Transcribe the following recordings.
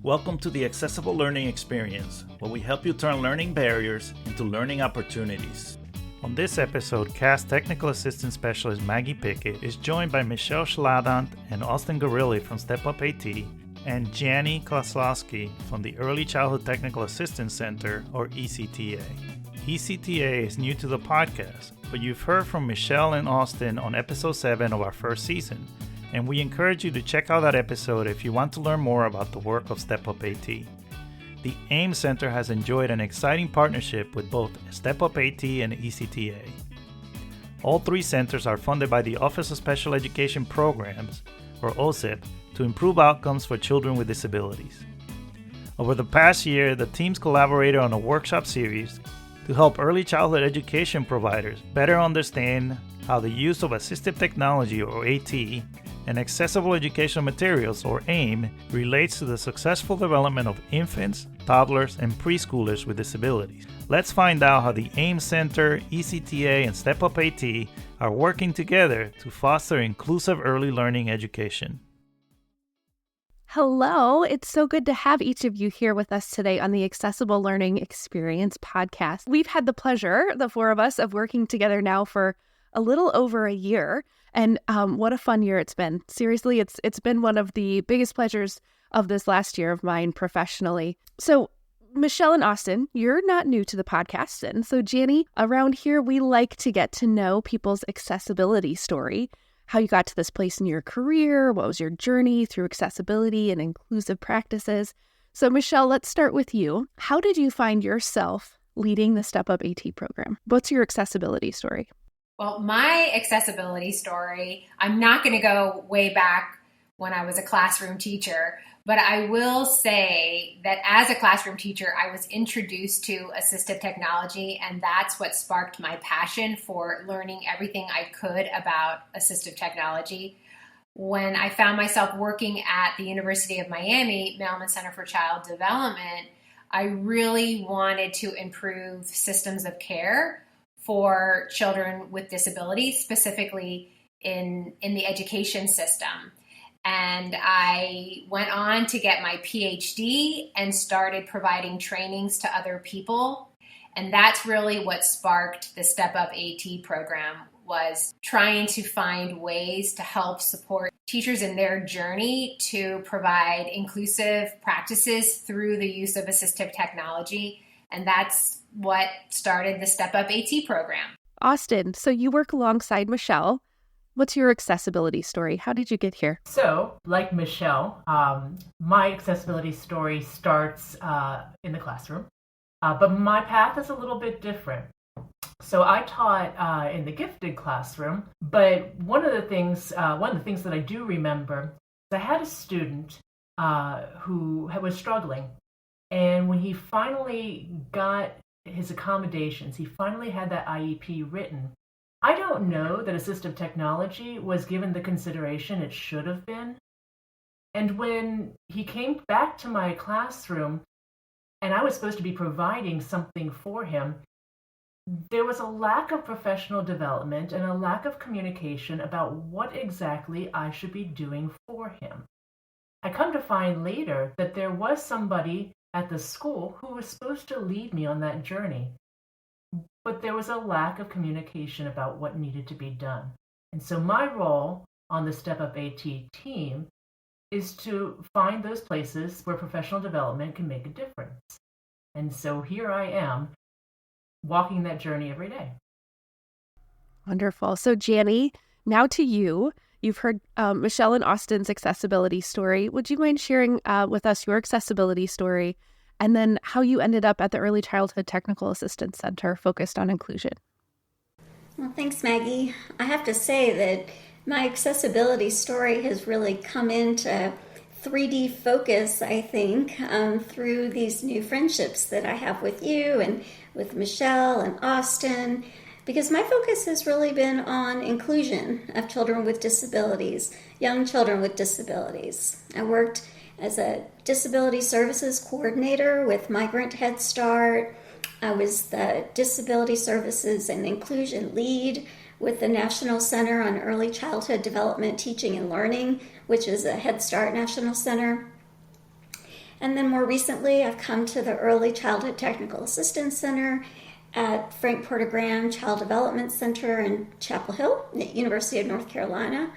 Welcome to the Accessible Learning Experience, where we help you turn learning barriers into learning opportunities. On this episode, CAST Technical Assistance Specialist Maggie Pickett is joined by Michelle Schladant and Austin Garilli from Step Up AT and Jani Kozlowski from the Early Childhood Technical Assistance Center, or ECTA. ECTA is new to the podcast, but you've heard from Michelle and Austin on episode 7 of our first season, and we encourage you to check out that episode if you want to learn more about the work of Step Up AT. The AEM Center has enjoyed an exciting partnership with both Step Up AT and ECTA. All three centers are funded by the Office of Special Education Programs, or OSEP, to improve outcomes for children with disabilities. Over the past year, the teams collaborated on a workshop series to help early childhood education providers better understand how the use of assistive technology, or AT, and accessible educational materials, or AEM, relates to the successful development of infants, toddlers, and preschoolers with disabilities. Let's find out how the AEM Center, ECTA, and Step Up AT are working together to foster inclusive early learning education. Hello, it's so good to have each of you here with us today on the Accessible Learning Experience podcast. We've had the pleasure, the four of us, of working together now for a little over a year, and what a fun year it's been. Seriously, it's been one of the biggest pleasures of this last year of mine professionally. So, Michelle and Austin, you're not new to the podcast, and so Jani, around here we like to get to know people's accessibility story. How you got to this place in your career, what was your journey through accessibility and inclusive practices. So Michelle, let's start with you. How did you find yourself leading the Step Up AT program? What's your accessibility story? Well, my accessibility story, I'm not going to go way back when I was a classroom teacher, but I will say that as a classroom teacher, I was introduced to assistive technology, and that's what sparked my passion for learning everything I could about assistive technology. When I found myself working at the University of Miami Mailman Center for Child Development, I really wanted to improve systems of care for children with disabilities, specifically in the education system. And I went on to get my PhD and started providing trainings to other people. And that's really what sparked the Step Up AT program, was trying to find ways to help support teachers in their journey to provide inclusive practices through the use of assistive technology. And that's what started the Step Up AT program. Austin, so you work alongside Michelle. What's your accessibility story? How did you get here? So, like Michelle, my accessibility story starts in the classroom, but my path is a little bit different. So I taught in the gifted classroom, but one of the things that I do remember is I had a student who was struggling, and when he finally got his accommodations, he finally had that IEP written. I don't know that assistive technology was given the consideration it should have been. And when he came back to my classroom and I was supposed to be providing something for him, there was a lack of professional development and a lack of communication about what exactly I should be doing for him. I come to find later that there was somebody at the school who was supposed to lead me on that journey. But there was a lack of communication about what needed to be done. And so my role on the Step Up AT team is to find those places where professional development can make a difference. And so here I am, walking that journey every day. Wonderful. So Jani, now to you. You've heard Michelle and Austin's accessibility story. Would you mind sharing with us your accessibility story, and then how you ended up at the Early Childhood Technical Assistance Center focused on inclusion? Well, thanks, Maggie. I have to say that my accessibility story has really come into 3D focus, I think, through these new friendships that I have with you and with Michelle and Austin, because my focus has really been on inclusion of children with disabilities, young children with disabilities. I worked as a disability services coordinator with Migrant Head Start. I was the disability services and inclusion lead with the National Center on Early Childhood Development, Teaching and Learning, which is a Head Start National Center. And then more recently, I've come to the Early Childhood Technical Assistance Center at Frank Porter Graham Child Development Center in Chapel Hill, at University of North Carolina,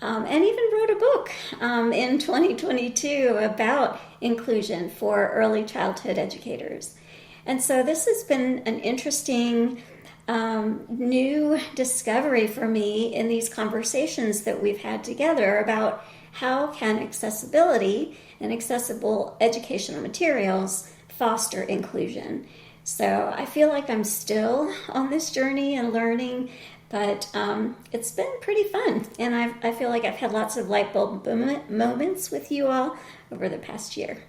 and even wrote a book in 2022 about inclusion for early childhood educators. And so this has been an interesting new discovery for me in these conversations that we've had together about how can accessibility and accessible educational materials foster inclusion. So I feel like I'm still on this journey and learning, but it's been pretty fun. And I feel like I've had lots of light bulb moments with you all over the past year.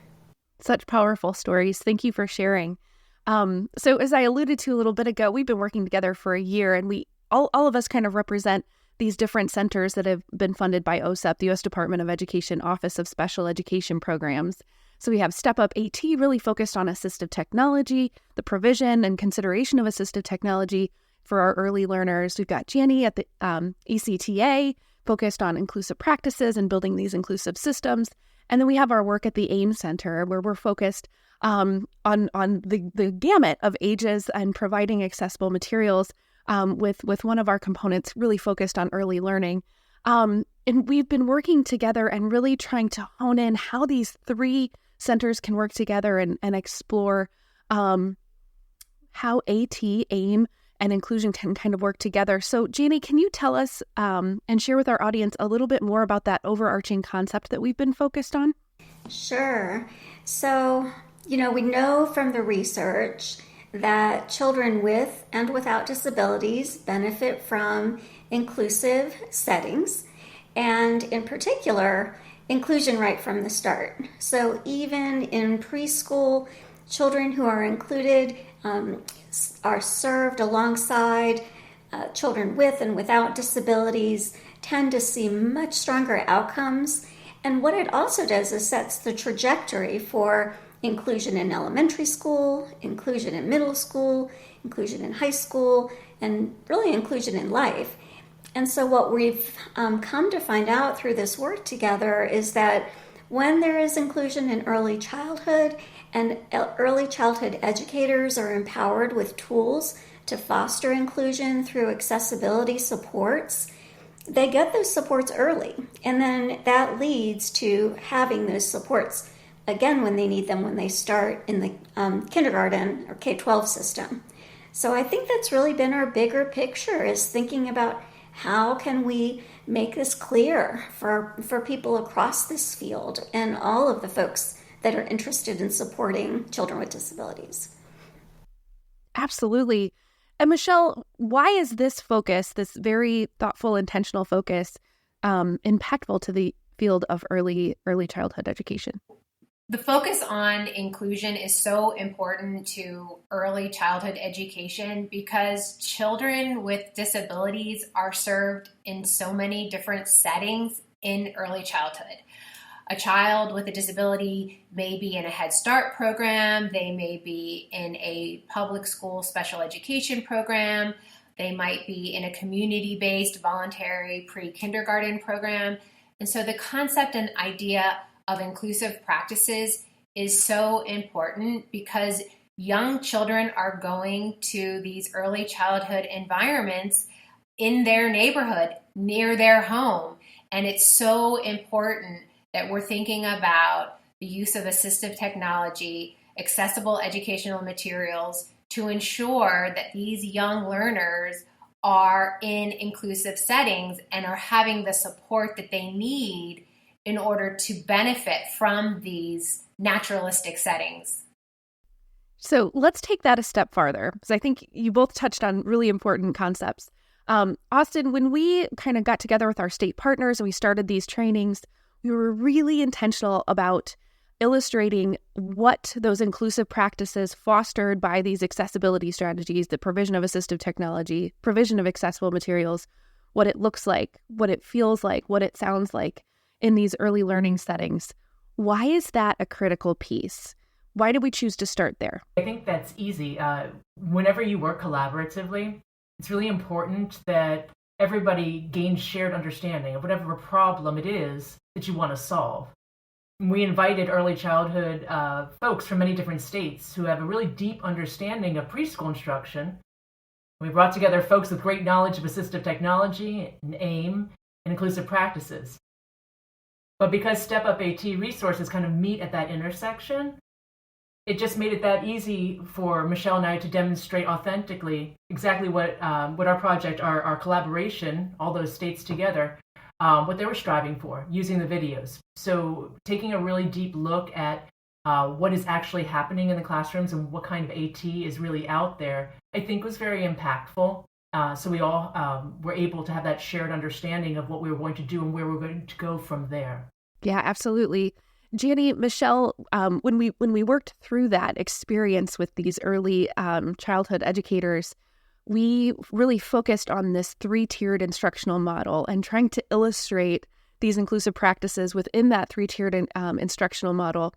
Such powerful stories. Thank you for sharing. So as I alluded to a little bit ago, we've been working together for a year, and we all of us kind of represent these different centers that have been funded by OSEP, the U.S. Department of Education Office of Special Education Programs. So we have Step Up AT, really focused on assistive technology, the provision and consideration of assistive technology for our early learners. We've got Jani at the ECTA, focused on inclusive practices and building these inclusive systems. And then we have our work at the AEM Center, where we're focused on the gamut of ages and providing accessible materials with one of our components really focused on early learning. And we've been working together and really trying to hone in how these three centers can work together and explore how AT, AIM, and inclusion can kind of work together. So, Jani, can you tell us and share with our audience a little bit more about that overarching concept that we've been focused on? Sure. So, we know from the research that children with and without disabilities benefit from inclusive settings, and in particular, inclusion right from the start. So even in preschool, children who are included are served alongside children with and without disabilities, tend to see much stronger outcomes. And what it also does is sets the trajectory for inclusion in elementary school, inclusion in middle school, inclusion in high school, and really inclusion in life. And so what we've come to find out through this work together is that when there is inclusion in early childhood, and early childhood educators are empowered with tools to foster inclusion through accessibility supports, they get those supports early. And then that leads to having those supports again when they need them when they start in the kindergarten or K-12 system. So I think that's really been our bigger picture, is thinking about how can we make this clear for people across this field and all of the folks that are interested in supporting children with disabilities. Absolutely. And Michelle, why is this focus, this very thoughtful, intentional focus, impactful to the field of early childhood education? The focus on inclusion is so important to early childhood education because children with disabilities are served in so many different settings in early childhood. A child with a disability may be in a Head Start program, they may be in a public school special education program, they might be in a community-based voluntary pre-kindergarten program. And so the concept and idea of inclusive practices is so important because young children are going to these early childhood environments in their neighborhood, near their home. And it's so important that we're thinking about the use of assistive technology, accessible educational materials to ensure that these young learners are in inclusive settings and are having the support that they need in order to benefit from these naturalistic settings. So let's take that a step farther, because I think you both touched on really important concepts. Austin, when we kind of got together with our state partners and we started these trainings, we were really intentional about illustrating what those inclusive practices fostered by these accessibility strategies, the provision of assistive technology, provision of accessible materials, what it looks like, what it feels like, what it sounds like in these early learning settings. Why is that a critical piece? Why did we choose to start there? I think that's easy. Whenever you work collaboratively, it's really important that everybody gains shared understanding of whatever problem it is that you want to solve. we invited early childhood folks from many different states who have a really deep understanding of preschool instruction. We brought together folks with great knowledge of assistive technology and AIM and inclusive practices. But because Step Up AT resources kind of meet at that intersection, it just made it that easy for Michelle and I to demonstrate authentically exactly what our project, our collaboration, all those states together, what they were striving for using the videos. So taking a really deep look at what is actually happening in the classrooms and what kind of AT is really out there, I think was very impactful. So we all were able to have that shared understanding of what we were going to do and where we were going to go from there. Yeah, absolutely. Jani, Michelle, when we worked through that experience with these early childhood educators, we really focused on this 3-tiered instructional model and trying to illustrate these inclusive practices within that 3-tiered instructional model.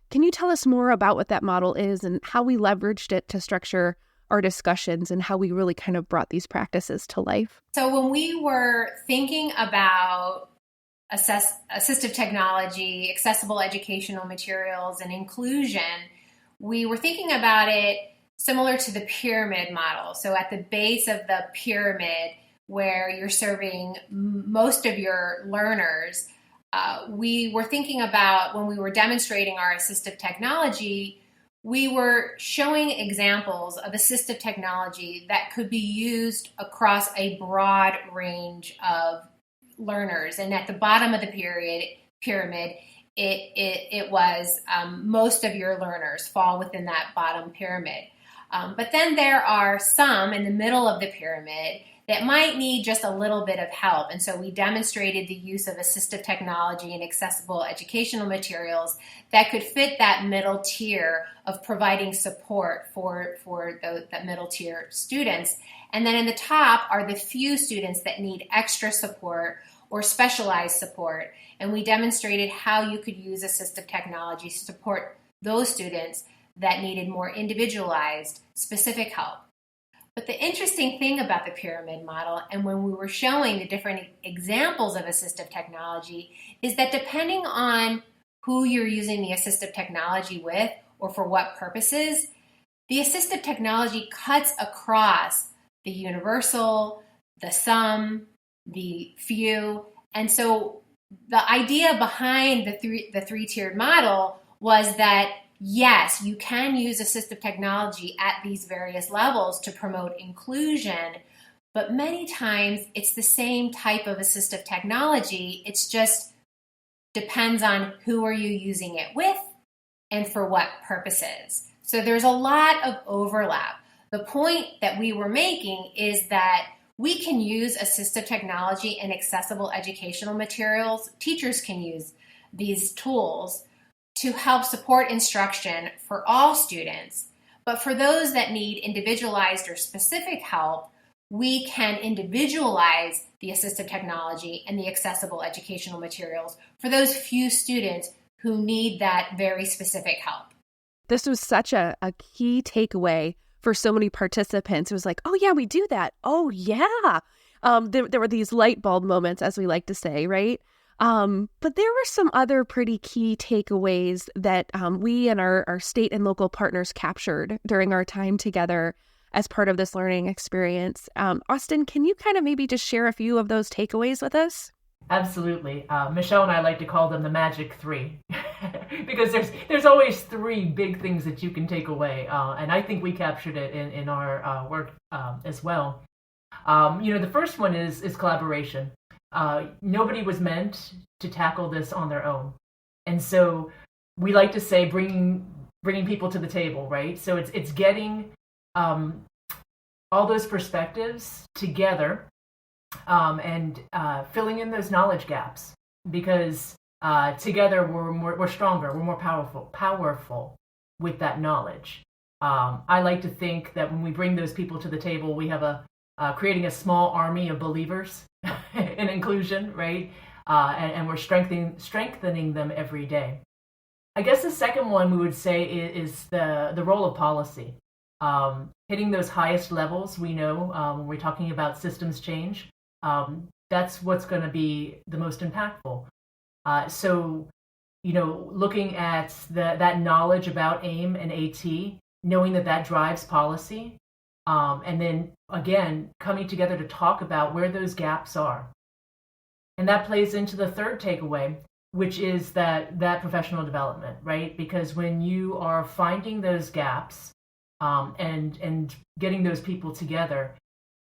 Can you tell us more about what that model is and how we leveraged it to structure our discussions and how we really kind of brought these practices to life? So when we were thinking about assistive technology, accessible educational materials, and inclusion, we were thinking about it similar to the pyramid model. So at the base of the pyramid, where you're serving most of your learners, we were thinking about when we were demonstrating our assistive technology, we were showing examples of assistive technology that could be used across a broad range of learners. And at the bottom of the pyramid, it was most of your learners fall within that bottom pyramid. But then there are some in the middle of the pyramid that might need just a little bit of help. And so we demonstrated the use of assistive technology and accessible educational materials that could fit that middle tier of providing support for the middle tier students. And then in the top are the few students that need extra support or specialized support. And we demonstrated how you could use assistive technology to support those students that needed more individualized, specific help. But the interesting thing about the pyramid model, and when we were showing the different examples of assistive technology, is that depending on who you're using the assistive technology with or for what purposes, the assistive technology cuts across the universal, the some, the few. And so the idea behind the three-tiered model was that yes, you can use assistive technology at these various levels to promote inclusion, but many times it's the same type of assistive technology. It's just depends on who are you using it with and for what purposes. So there's a lot of overlap. The point that we were making is that we can use assistive technology and accessible educational materials. Teachers can use these tools to help support instruction for all students. But for those that need individualized or specific help, we can individualize the assistive technology and the accessible educational materials for those few students who need that very specific help. This was such a key takeaway for so many participants. It was like, oh yeah, we do that. Oh yeah. There were these light bulb moments, as we like to say, right? But there were some other pretty key takeaways that we and our state and local partners captured during our time together as part of this learning experience. Austin, can you kind of maybe just share a few of those takeaways with us? Absolutely. Michelle and I like to call them the magic 3 because there's always 3 big things that you can take away. And I think we captured it in our work as well. The first one is collaboration. Nobody was meant to tackle this on their own. And so we like to say bringing people to the table, right? So it's getting all those perspectives together and filling in those knowledge gaps, because together we're stronger, we're more powerful with that knowledge. I like to think that when we bring those people to the table, we have creating a small army of believers in inclusion, right? And we're strengthening them every day. I guess the second one we would say is the role of policy. Hitting those highest levels, we know when we're talking about systems change, that's what's going to be the most impactful. So, looking at that knowledge about AIM and AT, knowing that drives policy, and then again coming together to talk about where those gaps are. And that plays into the third takeaway, which is that professional development, right? Because when you are finding those gaps and getting those people together,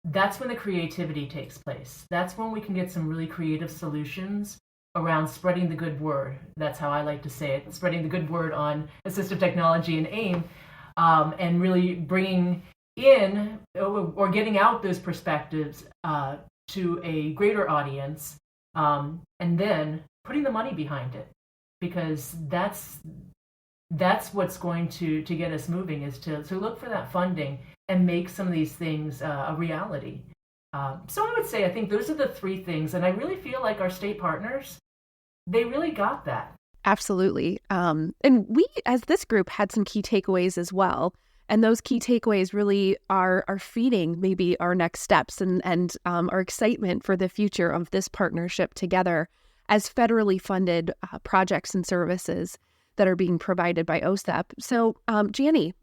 that's when the creativity takes place. That's when we can get some really creative solutions around spreading the good word. That's how I like to say it, spreading the good word on assistive technology and AIM, and really bringing in or getting out those perspectives to a greater audience, and then putting the money behind it, because that's what's going to get us moving, is to look for that funding and make some of these things a reality. So I would say, I think those are the three things, and I really feel like our state partners, they really got that. Absolutely. And we, as this group, had some key takeaways as well. And those key takeaways really are feeding maybe our next steps and our excitement for the future of this partnership together as federally funded projects and services that are being provided by OSEP. So, Jani,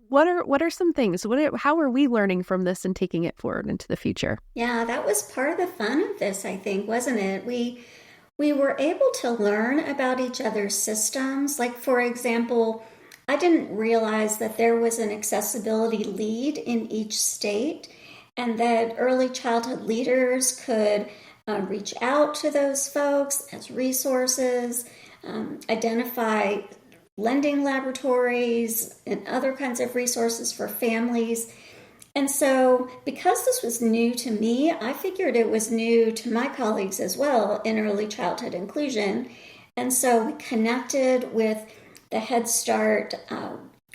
what are some things? How are we learning from this and taking it forward into the future? Yeah, that was part of the fun of this, I think, wasn't it? We were able to learn about each other's systems. Like, for example, I didn't realize that there was an accessibility lead in each state, and that early childhood leaders could reach out to those folks as resources, identify lending laboratories and other kinds of resources for families. And so, because this was new to me, I figured it was new to my colleagues as well in early childhood inclusion. And so we connected with the Head Start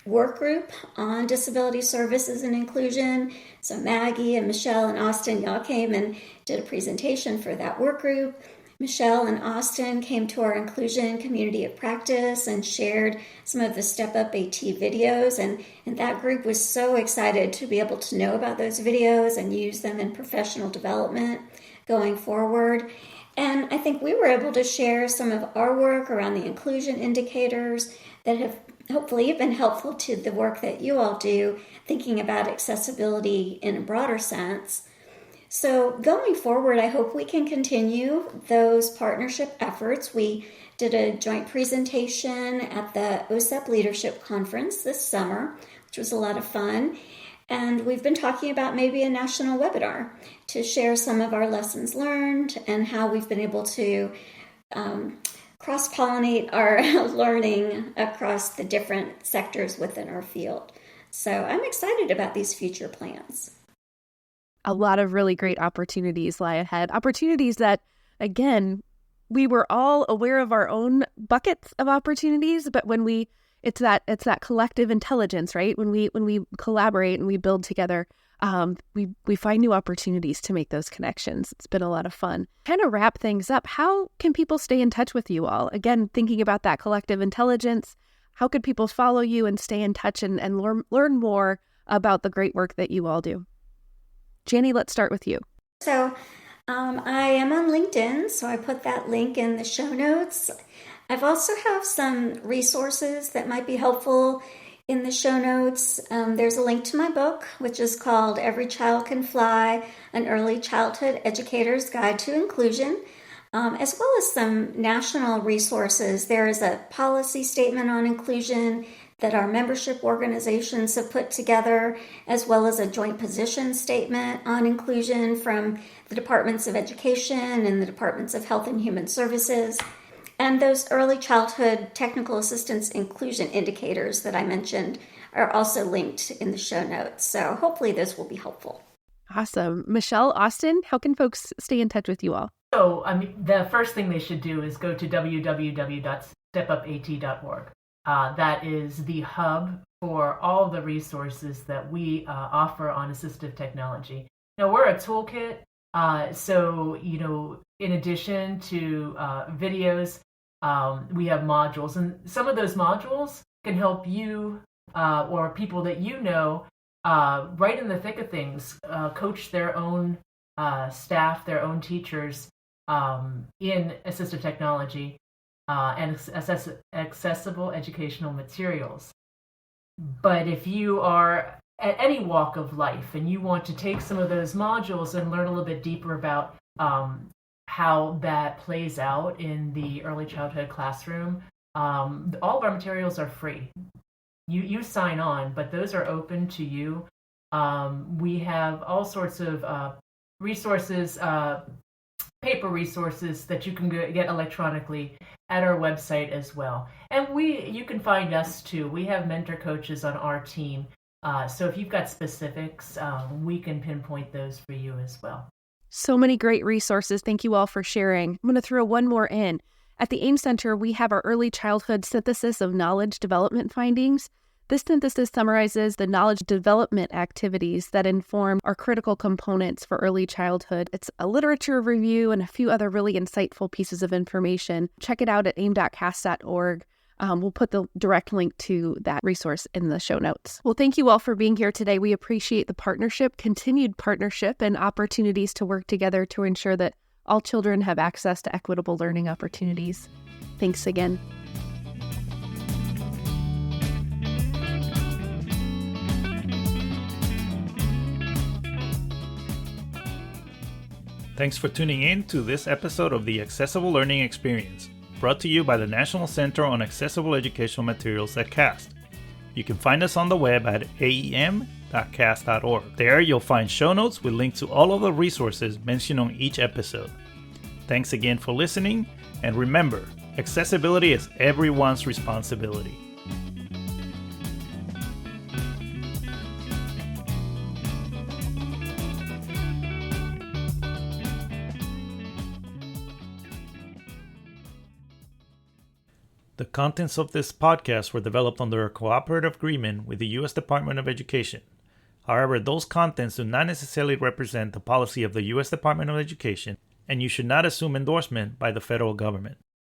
work group on disability services and inclusion. So Maggie and Michelle and Austin, y'all came and did a presentation for that work group. Michelle and Austin came to our inclusion community of practice and shared some of the Step Up AT videos. And that group was so excited to be able to know about those videos and use them in professional development going forward. And I think we were able to share some of our work around the inclusion indicators that have hopefully been helpful to the work that you all do, thinking about accessibility in a broader sense. So going forward, I hope we can continue those partnership efforts. We did a joint presentation at the OSEP Leadership Conference this summer, which was a lot of fun. And we've been talking about maybe a national webinar to share some of our lessons learned and how we've been able to cross-pollinate our learning across the different sectors within our field. So I'm excited about these future plans. A lot of really great opportunities lie ahead. Opportunities that, again, we were all aware of our own buckets of opportunities, but when it's that collective intelligence, right? When we collaborate and we build together, we find new opportunities to make those connections. It's been a lot of fun. Kind of wrap things up, how can people stay in touch with you all? Again, thinking about that collective intelligence, how could people follow you and stay in touch and learn more about the great work that you all do? Jani, let's start with you. So I am on LinkedIn, so I put that link in the show notes. I've also have some resources that might be helpful in the show notes. There's a link to my book, which is called Every Child Can Fly, An Early Childhood Educator's Guide to Inclusion, as well as some national resources. There is a policy statement on inclusion that our membership organizations have put together, as well as a joint position statement on inclusion from the Departments of Education and the Departments of Health and Human Services. And those early childhood technical assistance inclusion indicators that I mentioned are also linked in the show notes. So hopefully those will be helpful. Awesome. Michelle, Austin, how can folks stay in touch with you all? So, the first thing they should do is go to www.stepupat.org. That is the hub for all the resources that we offer on assistive technology. Now, we're a toolkit, so, in addition to videos, we have modules, and some of those modules can help you or people that right in the thick of things, coach their own staff, their own teachers in assistive technology. and accessible educational materials. But if you are at any walk of life and you want to take some of those modules and learn a little bit deeper about how that plays out in the early childhood classroom, all of our materials are free. You sign on, but those are open to you. We have all sorts of resources, paper resources that you can get electronically at our website as well. And you can find us too. We have mentor coaches on our team. So if you've got specifics, we can pinpoint those for you as well. So many great resources. Thank you all for sharing. I'm going to throw one more in. At the AEM Center, we have our early childhood synthesis of knowledge development findings. This synthesis summarizes the knowledge development activities that inform our critical components for early childhood. It's a literature review and a few other really insightful pieces of information. Check it out at aim.cas.org. We'll put the direct link to that resource in the show notes. Well, thank you all for being here today. We appreciate the partnership, continued partnership, and opportunities to work together to ensure that all children have access to equitable learning opportunities. Thanks again. Thanks for tuning in to this episode of the Accessible Learning Experience, brought to you by the National Center on Accessible Educational Materials at CAST. You can find us on the web at aem.cast.org. There you'll find show notes with links to all of the resources mentioned on each episode. Thanks again for listening, and remember, accessibility is everyone's responsibility. The contents of this podcast were developed under a cooperative agreement with the U.S. Department of Education. However, those contents do not necessarily represent the policy of the U.S. Department of Education, and you should not assume endorsement by the federal government.